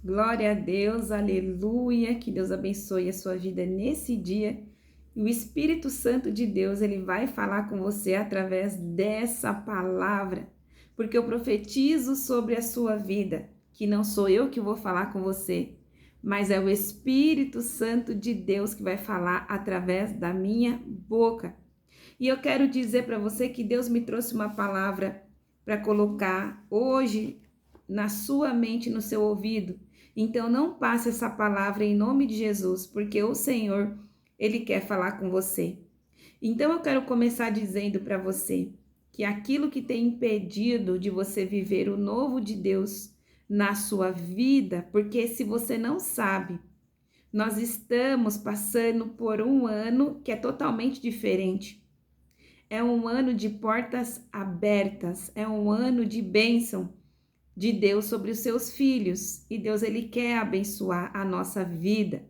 Glória a Deus, aleluia, que Deus abençoe a sua vida nesse dia. E o Espírito Santo de Deus, ele vai falar com você através dessa palavra, porque eu profetizo sobre a sua vida, que não sou eu que vou falar com você, mas é o Espírito Santo de Deus que vai falar através da minha boca. E eu quero dizer para você que Deus me trouxe uma palavra para colocar hoje na sua mente, no seu ouvido. Então não passe essa palavra em nome de Jesus, porque o Senhor, ele quer falar com você. Então eu quero começar dizendo para você que aquilo que tem impedido de você viver o novo de Deus na sua vida, porque se você não sabe, nós estamos passando por um ano que é totalmente diferente. É um ano de portas abertas, é um ano de bênção de Deus sobre os seus filhos. E Deus, ele quer abençoar a nossa vida.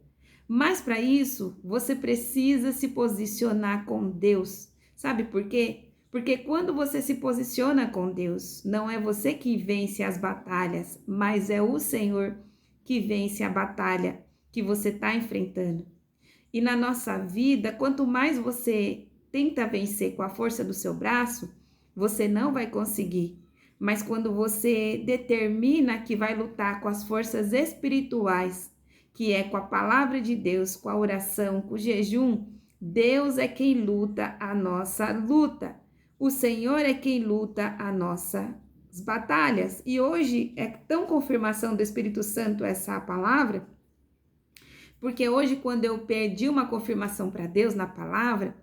Mas para isso, você precisa se posicionar com Deus. Sabe por quê? Porque quando você se posiciona com Deus, não é você que vence as batalhas, mas é o Senhor que vence a batalha que você está enfrentando. E na nossa vida, quanto mais você tenta vencer com a força do seu braço, você não vai conseguir. Mas quando você determina que vai lutar com as forças espirituais, que é com a palavra de Deus, com a oração, com o jejum, Deus é quem luta a nossa luta. O Senhor é quem luta as nossas batalhas. E hoje é tão confirmação do Espírito Santo essa palavra, porque hoje, quando eu pedi uma confirmação para Deus na palavra,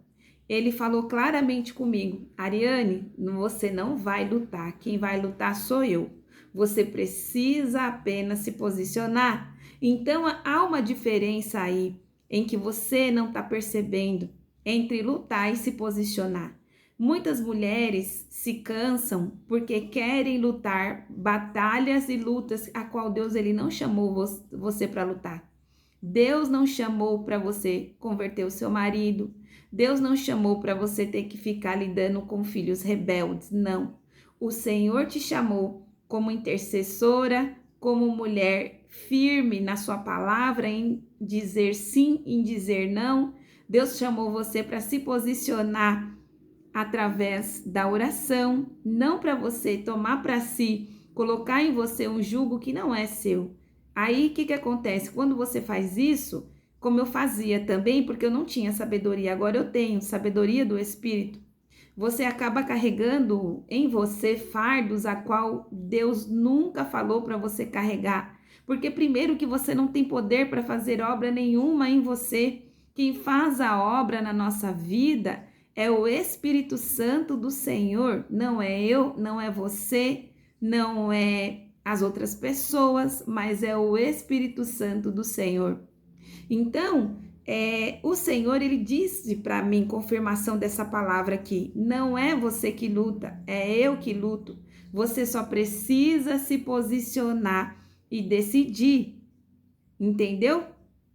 ele falou claramente comigo: Ariane, você não vai lutar, quem vai lutar sou eu. Você precisa apenas se posicionar. Então, há uma diferença aí em que você não está percebendo entre lutar e se posicionar. Muitas mulheres se cansam porque querem lutar batalhas e lutas a qual Deus ele não chamou você para lutar. Deus não chamou para você converter o seu marido. Deus não chamou para você ter que ficar lidando com filhos rebeldes. Não. O Senhor te chamou como intercessora, como mulher firme na sua palavra, em dizer sim, em dizer não. Deus chamou você para se posicionar através da oração, não para você tomar para si, colocar em você um jugo que não é seu. Aí, o que acontece? Quando você faz isso, como eu fazia também, porque eu não tinha sabedoria, agora eu tenho sabedoria do Espírito, você acaba carregando em você fardos a qual Deus nunca falou para você carregar. Porque primeiro que você não tem poder para fazer obra nenhuma em você. Quem faz a obra na nossa vida é o Espírito Santo do Senhor. Não é eu, não é você, não é as outras pessoas, mas é o Espírito Santo do Senhor. Então, o Senhor, ele disse para mim, confirmação dessa palavra aqui, não é você que luta, é eu que luto. Você só precisa se posicionar e decidir, entendeu?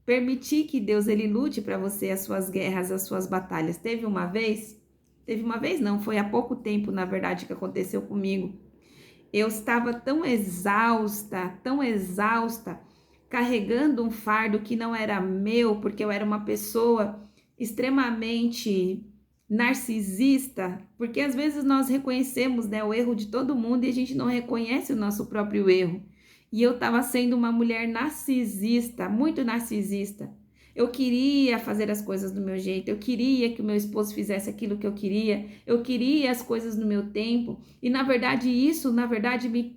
Permitir que Deus, ele lute para você as suas guerras, as suas batalhas. Teve uma vez não, foi há pouco tempo, na verdade, que aconteceu comigo. Eu estava tão exausta, carregando um fardo que não era meu, porque eu era uma pessoa extremamente narcisista, porque às vezes nós reconhecemos, né, o erro de todo mundo e a gente não reconhece o nosso próprio erro. E eu estava sendo uma mulher narcisista, muito narcisista. Eu queria fazer as coisas do meu jeito, eu queria que o meu esposo fizesse aquilo que eu queria as coisas no meu tempo. E na verdade isso,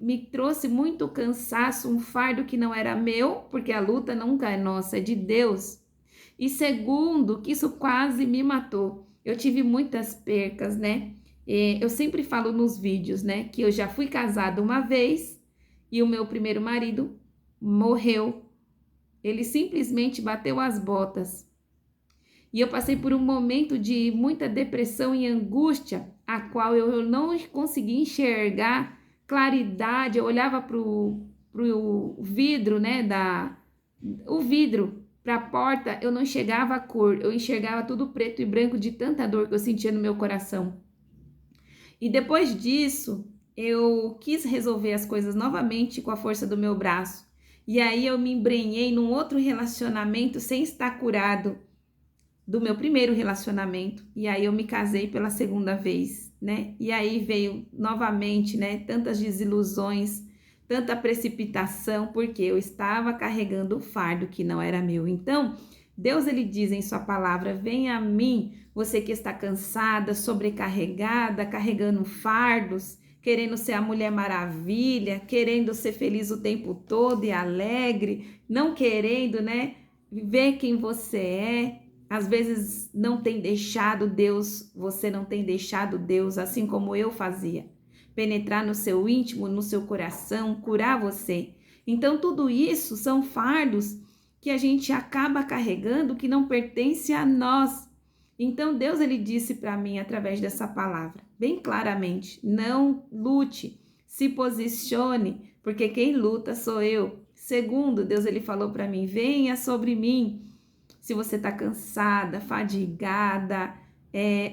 me trouxe muito cansaço, um fardo que não era meu, porque a luta nunca é nossa, é de Deus. E segundo, que isso quase me matou. Eu tive muitas percas, né? Eu sempre falo nos vídeos, né, que eu já fui casada uma vez e o meu primeiro marido morreu. Ele simplesmente bateu as botas. E eu passei por um momento de muita depressão e angústia, a qual eu não conseguia enxergar claridade. Eu olhava pro vidro, né, o vidro para a porta, eu não enxergava a cor, eu enxergava tudo preto e branco de tanta dor que eu sentia no meu coração. E depois disso, eu quis resolver as coisas novamente com a força do meu braço. E aí eu me embrenhei num outro relacionamento sem estar curado do meu primeiro relacionamento. E aí eu me casei pela segunda vez, né? E aí veio novamente, né? Tantas desilusões, tanta precipitação, porque eu estava carregando o fardo que não era meu. Então, Deus, ele diz em sua palavra: venha a mim, você que está cansada, sobrecarregada, carregando fardos, querendo ser a Mulher Maravilha, querendo ser feliz o tempo todo e alegre, não querendo, né, ver quem você é. Às vezes não tem deixado Deus, você não tem deixado Deus, assim como eu fazia, penetrar no seu íntimo, no seu coração, curar você. Então tudo isso são fardos que a gente acaba carregando que não pertence a nós. Então Deus, ele disse para mim através dessa palavra, bem claramente: não lute, se posicione, porque quem luta sou eu. Segundo, Deus, ele falou para mim: venha sobre mim. Se você está cansada, fadigada,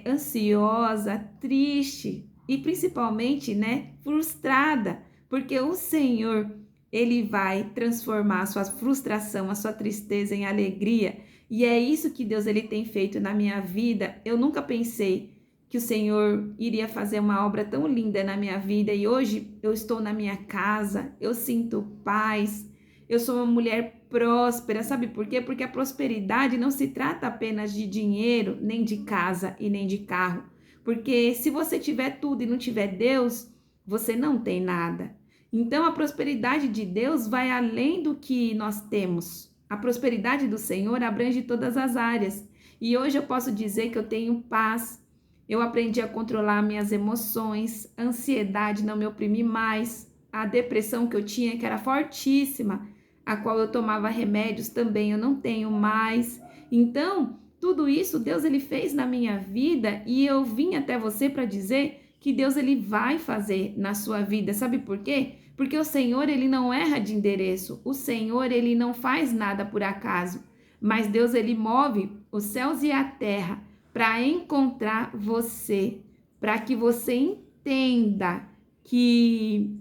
ansiosa, triste e principalmente, né, frustrada, porque o Senhor, ele vai transformar a sua frustração, a sua tristeza em alegria. E é isso que Deus, ele tem feito na minha vida. Eu nunca pensei que o Senhor iria fazer uma obra tão linda na minha vida, e hoje eu estou na minha casa, eu sinto paz, eu sou uma mulher próspera. Sabe por quê? Porque a prosperidade não se trata apenas de dinheiro, nem de casa e nem de carro. Porque se você tiver tudo e não tiver Deus, você não tem nada. Então a prosperidade de Deus vai além do que nós temos. A prosperidade do Senhor abrange todas as áreas. E hoje eu posso dizer que eu tenho paz. Eu aprendi a controlar minhas emoções, a ansiedade não me oprime mais, a depressão que eu tinha, que era fortíssima, a qual eu tomava remédios também, eu não tenho mais. Então, tudo isso Deus, ele fez na minha vida, e eu vim até você para dizer que Deus, ele vai fazer na sua vida. Sabe por quê? Porque o Senhor, ele não erra de endereço. O Senhor, ele não faz nada por acaso. Mas Deus, ele move os céus e a terra para encontrar você, para que você entenda que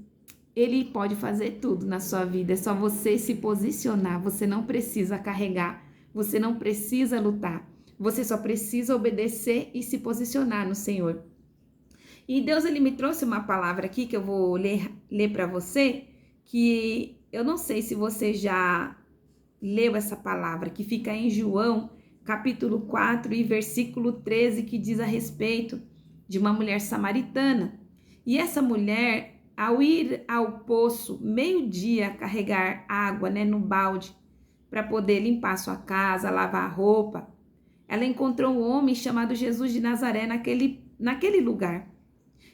ele pode fazer tudo na sua vida. É só você se posicionar. Você não precisa carregar, você não precisa lutar, você só precisa obedecer e se posicionar no Senhor. E Deus, ele me trouxe uma palavra aqui que eu vou ler para você, que eu não sei se você já leu essa palavra, que fica em João, capítulo 4 e versículo 13, que diz a respeito de uma mulher samaritana. E essa mulher, ao ir ao poço, meio-dia, carregar água, né, no balde, para poder limpar sua casa, lavar a roupa, ela encontrou um homem chamado Jesus de Nazaré naquele lugar.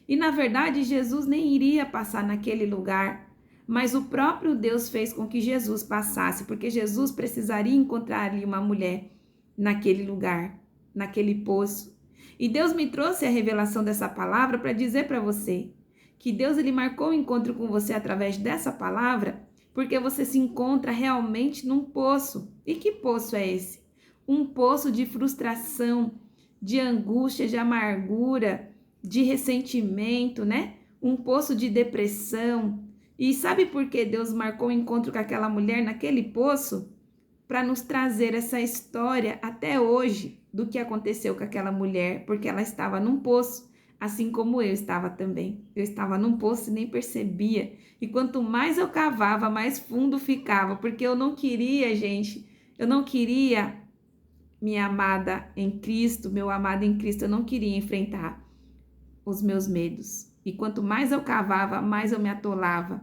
E na verdade, Jesus nem iria passar naquele lugar, mas o próprio Deus fez com que Jesus passasse, porque Jesus precisaria encontrar ali uma mulher naquele lugar, naquele poço. E Deus me trouxe a revelação dessa palavra para dizer para você que Deus, ele marcou o encontro com você através dessa palavra, porque você se encontra realmente num poço. E que poço é esse? Um poço de frustração, de angústia, de amargura, de ressentimento, né? Um poço de depressão. E sabe por que Deus marcou o encontro com aquela mulher naquele poço? Para nos trazer essa história até hoje do que aconteceu com aquela mulher, porque ela estava num poço, assim como eu estava também. Eu estava num poço e nem percebia. E quanto mais eu cavava, mais fundo ficava, porque eu não queria, gente, eu não queria, minha amada em Cristo, meu amado em Cristo, eu não queria enfrentar os meus medos. E quanto mais eu cavava, mais eu me atolava.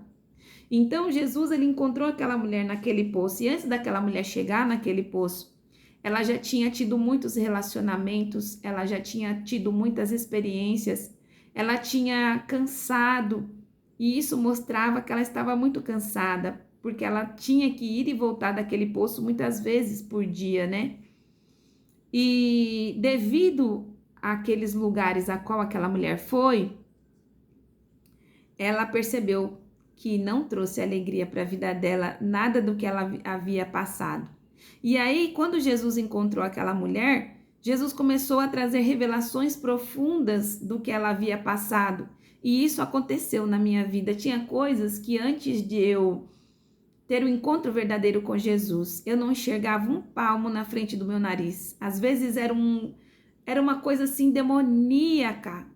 Então Jesus, ele encontrou aquela mulher naquele poço, e antes daquela mulher chegar naquele poço, ela já tinha tido muitos relacionamentos, ela já tinha tido muitas experiências, ela tinha cansado, e isso mostrava que ela estava muito cansada, porque ela tinha que ir e voltar daquele poço muitas vezes por dia, né? E devido àqueles lugares a qual aquela mulher foi, ela percebeu que não trouxe alegria para a vida dela, nada do que ela havia passado. E aí, quando Jesus encontrou aquela mulher, Jesus começou a trazer revelações profundas do que ela havia passado. E isso aconteceu na minha vida. Tinha coisas que antes de eu ter um encontro verdadeiro com Jesus. Eu não enxergava um palmo na frente do meu nariz. Às vezes era uma coisa assim demoníaca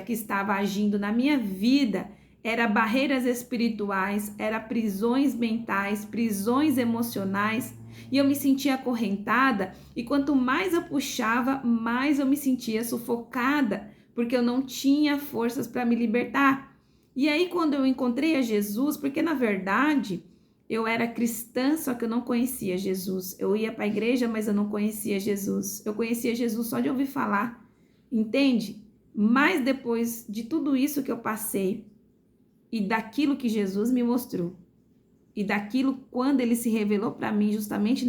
que estava agindo na minha vida. Era barreiras espirituais, era prisões mentais, prisões emocionais, e eu me sentia acorrentada, e quanto mais eu puxava, mais eu me sentia sufocada, porque eu não tinha forças para me libertar. E aí quando eu encontrei a Jesus, porque na verdade eu era cristã, só que eu não conhecia Jesus. Eu ia para a igreja, mas eu não conhecia Jesus. Eu conhecia Jesus só de ouvir falar, entende? Mas depois de tudo isso que eu passei, e daquilo que Jesus me mostrou, e daquilo quando ele se revelou para mim, justamente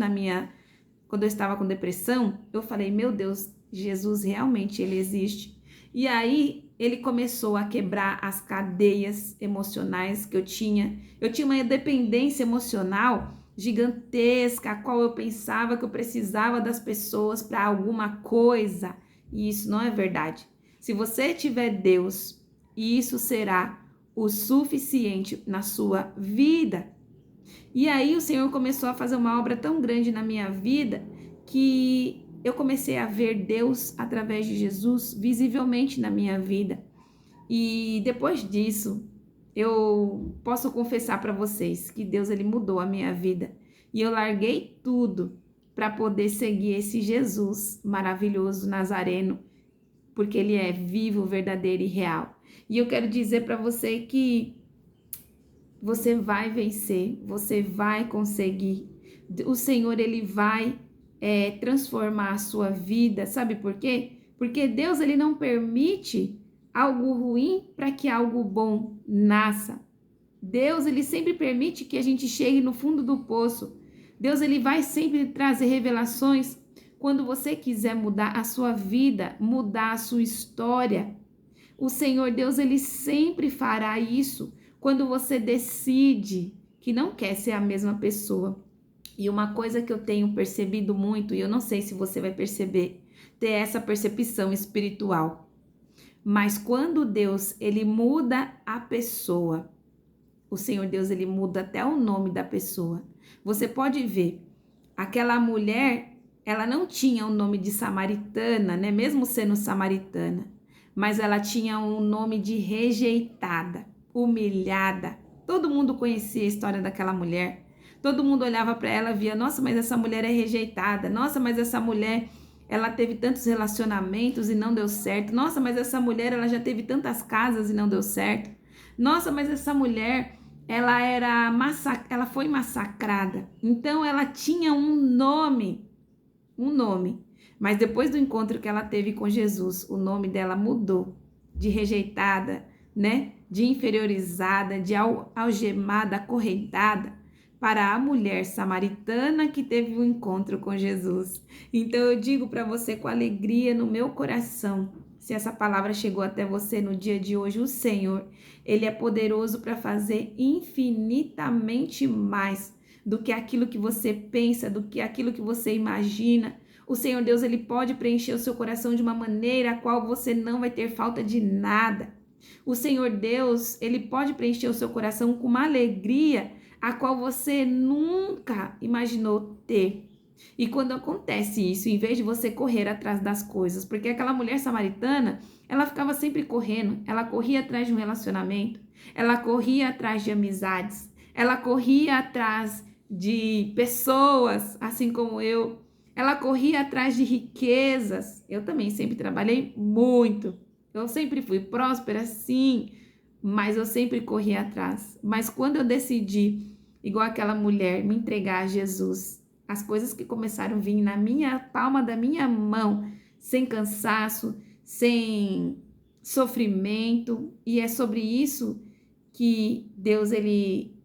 quando eu estava com depressão, eu falei, meu Deus, Jesus realmente, ele existe. E aí ele começou a quebrar as cadeias emocionais que eu tinha. Eu tinha uma dependência emocional gigantesca, a qual eu pensava que eu precisava das pessoas para alguma coisa. E isso não é verdade. Se você tiver Deus, isso será o suficiente na sua vida. E aí o Senhor começou a fazer uma obra tão grande na minha vida que eu comecei a ver Deus através de Jesus visivelmente na minha vida. E depois disso, eu posso confessar para vocês que Deus ele mudou a minha vida. E eu larguei tudo para poder seguir esse Jesus maravilhoso, nazareno, porque ele é vivo, verdadeiro e real. E eu quero dizer para você que você vai vencer, você vai conseguir. O Senhor, ele vai transformar a sua vida. Sabe por quê? Porque Deus, ele não permite algo ruim para que algo bom nasça. Deus, ele sempre permite que a gente chegue no fundo do poço. Deus, ele vai sempre trazer revelações quando você quiser mudar a sua vida, mudar a sua história. O Senhor Deus, ele sempre fará isso quando você decide que não quer ser a mesma pessoa. E uma coisa que eu tenho percebido muito, e eu não sei se você vai perceber, ter essa percepção espiritual. Mas quando Deus, ele muda a pessoa, o Senhor Deus, ele muda até o nome da pessoa. Você pode ver, aquela mulher, ela não tinha o nome de samaritana, né? Mesmo sendo samaritana, mas ela tinha um nome de rejeitada, humilhada. Todo mundo conhecia a história daquela mulher. Todo mundo olhava para ela e via, nossa, mas essa mulher é rejeitada. Nossa, mas essa mulher, ela teve tantos relacionamentos e não deu certo. Nossa, mas essa mulher, ela já teve tantas casas e não deu certo. Nossa, mas essa mulher, ela foi massacrada. Então ela tinha um nome. Mas depois do encontro que ela teve com Jesus, o nome dela mudou de rejeitada, né? De inferiorizada, de algemada, acorrentada, para a mulher samaritana que teve um encontro com Jesus. Então eu digo para você com alegria no meu coração, se essa palavra chegou até você no dia de hoje, o Senhor, ele é poderoso para fazer infinitamente mais do que aquilo que você pensa, do que aquilo que você imagina. O Senhor Deus, ele pode preencher o seu coração de uma maneira a qual você não vai ter falta de nada. O Senhor Deus, ele pode preencher o seu coração com uma alegria a qual você nunca imaginou ter. E quando acontece isso, em vez de você correr atrás das coisas, porque aquela mulher samaritana, ela ficava sempre correndo, ela corria atrás de um relacionamento, ela corria atrás de amizades, ela corria atrás de pessoas, assim como eu, ela corria atrás de riquezas. Eu também sempre trabalhei muito, eu sempre fui próspera, sim, mas eu sempre corri atrás. Mas quando eu decidi, igual aquela mulher, me entregar a Jesus, as coisas que começaram a vir na minha palma da minha mão, sem cansaço, sem sofrimento, e é sobre isso que Deus, ele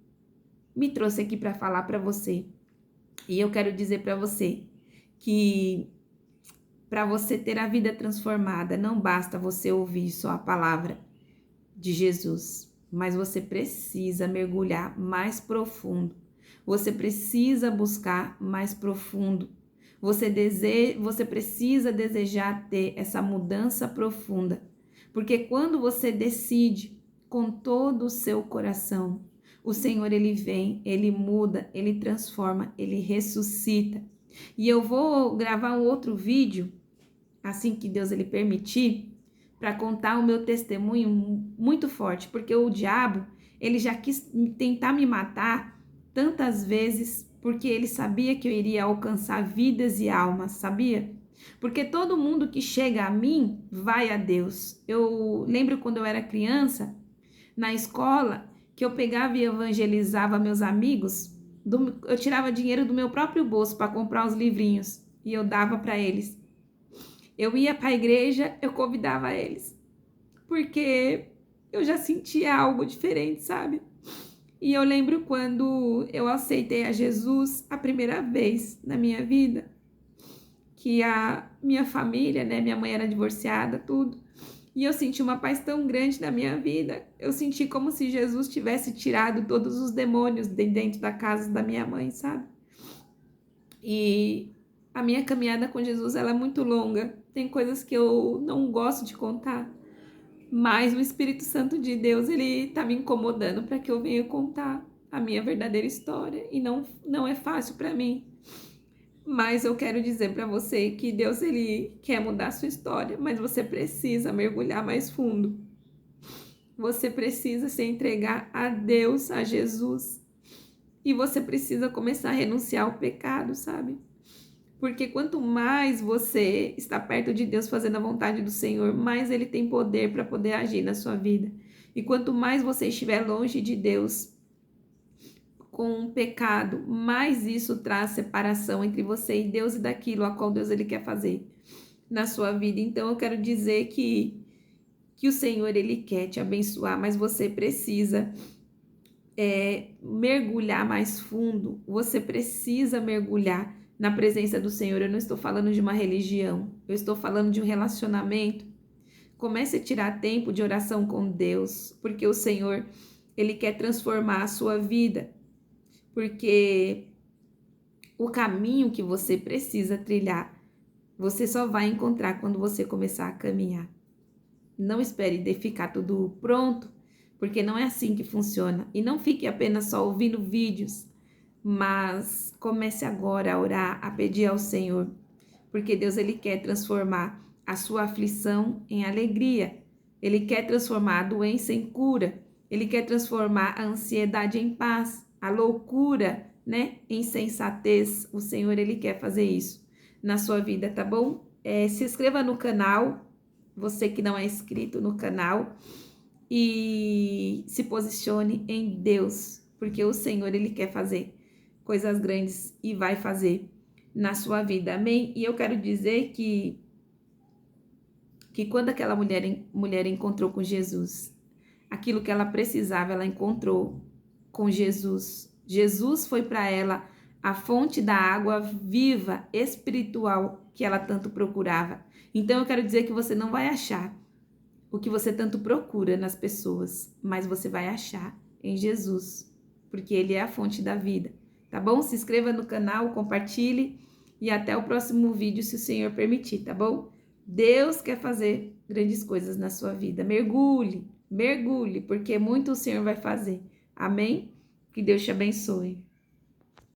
me trouxe aqui para falar para você. E eu quero dizer para você que para você ter a vida transformada, não basta você ouvir só a palavra de Jesus, mas você precisa mergulhar mais profundo. Você precisa buscar mais profundo. Você precisa desejar ter essa mudança profunda. Porque quando você decide com todo o seu coração, O Senhor, ele vem, ele muda, ele transforma, ele ressuscita. E eu vou gravar um outro vídeo, assim que Deus ele permitir, para contar o meu testemunho muito forte, porque o diabo, ele já quis tentar me matar tantas vezes, porque ele sabia que eu iria alcançar vidas e almas, sabia? Porque todo mundo que chega a mim vai a Deus. Eu lembro quando eu era criança, na escola, que eu pegava e evangelizava meus amigos, eu tirava dinheiro do meu próprio bolso para comprar os livrinhos e eu dava para eles. Eu ia para a igreja, eu convidava eles, porque eu já sentia algo diferente, sabe? E eu lembro quando eu aceitei a Jesus a primeira vez na minha vida, que a minha família, né, minha mãe era divorciada, tudo, e eu senti uma paz tão grande na minha vida. Eu senti como se Jesus tivesse tirado todos os demônios de dentro da casa da minha mãe, sabe? E a minha caminhada com Jesus, ela é muito longa. Tem coisas que eu não gosto de contar, mas o Espírito Santo de Deus, ele tá me incomodando para que eu venha contar a minha verdadeira história. E não é fácil para mim. Mas eu quero dizer para você que Deus, ele quer mudar a sua história, mas você precisa mergulhar mais fundo. Você precisa se entregar a Deus, a Jesus. E você precisa começar a renunciar ao pecado, sabe? Porque quanto mais você está perto de Deus fazendo a vontade do Senhor, mais Ele tem poder para poder agir na sua vida. E quanto mais você estiver longe de Deus com o pecado, mais isso traz separação entre você e Deus e daquilo a qual Deus ele quer fazer na sua vida. Então eu quero dizer que o Senhor ele quer te abençoar, mas você precisa mergulhar mais fundo. Você precisa mergulhar na presença do Senhor. Eu não estou falando de uma religião, eu estou falando de um relacionamento. Comece a tirar tempo de oração com Deus, porque o Senhor ele quer transformar a sua vida. Porque o caminho que você precisa trilhar, você só vai encontrar quando você começar a caminhar. Não espere de ficar tudo pronto, porque não é assim que funciona. E não fique apenas só ouvindo vídeos, mas comece agora a orar, a pedir ao Senhor, porque Deus ele quer transformar a sua aflição em alegria. Ele quer transformar a doença em cura. Ele quer transformar a ansiedade em paz, a loucura, né, em sensatez. O Senhor, ele quer fazer isso na sua vida, tá bom? Se inscreva no canal, você que não é inscrito no canal, e se posicione em Deus, porque o Senhor, ele quer fazer coisas grandes e vai fazer na sua vida, amém? E eu quero dizer que quando aquela mulher encontrou com Jesus, aquilo que ela precisava, ela encontrou com Jesus. Jesus foi para ela a fonte da água viva, espiritual, que ela tanto procurava. Então eu quero dizer que você não vai achar o que você tanto procura nas pessoas, mas você vai achar em Jesus, porque Ele é a fonte da vida, tá bom? Se inscreva no canal, compartilhe e até o próximo vídeo, se o Senhor permitir, tá bom? Deus quer fazer grandes coisas na sua vida. Mergulhe, mergulhe, porque muito o Senhor vai fazer. Amém? Que Deus te abençoe.